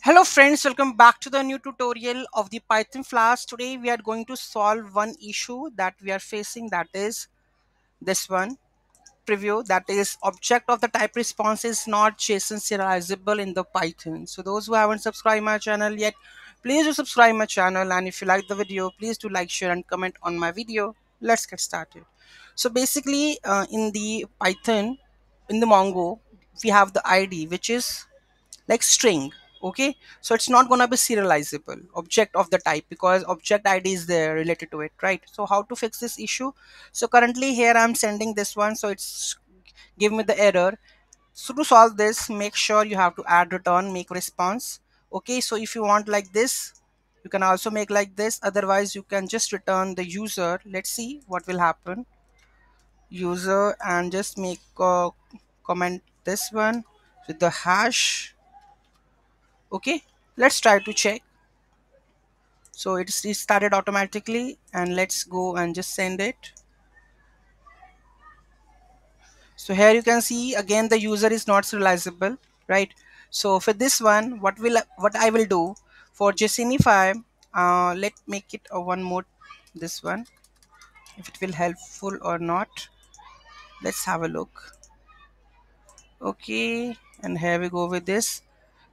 Hello friends, welcome back to the new tutorial of the Python Flask. Today we are going to solve one issue that we are facing, that is this one preview, that is object of the type response is not JSON serializable in the Python. So those who haven't subscribed my channel yet, please do subscribe my channel, and if you like the video, please do like, share and comment on my video. Let's get started. So basically in the Python, in the Mongo, we have the ID which is like string. Okay, so it's not going to be serializable object of the type because object id is there related to it, right? So how to fix this issue? So currently here I'm sending this one, so it's give me the error. So to solve this, make sure you have to add return make response. Okay, so if you want like this, you can also make like this, otherwise you can just return the user. Let's see what will happen. User, and just make a comment this one with the hash. Okay, let's try to check. So it started automatically, and let's go and just send it. So here you can see again the user is not serializable, right? So for this one, what I will do for JSONify, let make it a one more, this one, if it will helpful or not. Let's have a look. Okay, and here we go with this.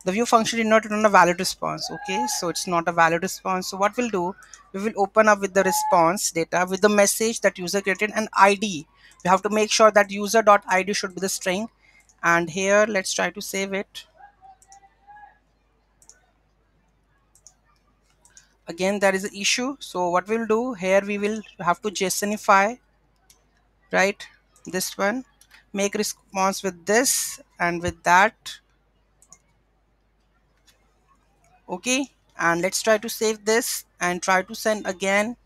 The view function did not return a valid response. Okay, so it's not a valid response. So what we'll do, we will open up with the response data with the message that user created an ID. We have to make sure that user.id should be the string. And here let's try to save it. Again there is an issue, so what we'll do here, we will have to JSONify, right? This one, make response with this and with that. Okay, and let's try to save this and try to send again.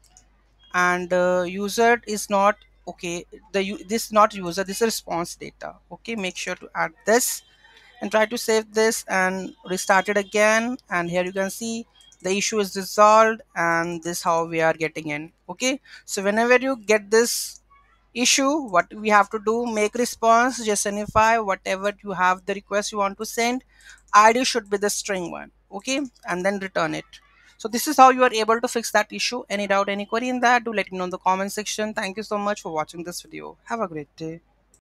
And user is not okay, this is not user, this is response data. Okay, make sure to add this and try to save this and restart it again, and here you can see the issue is resolved, and this how we are getting in. Okay, so whenever you get this issue, what we have to do, make response, JSONify whatever you have, the request you want to send, id should be the string one. Okay, and then return it. So this is how you are able to fix that issue. Any doubt, any query in that, do let me know in the comment section. Thank you so much for watching this video. Have a great day.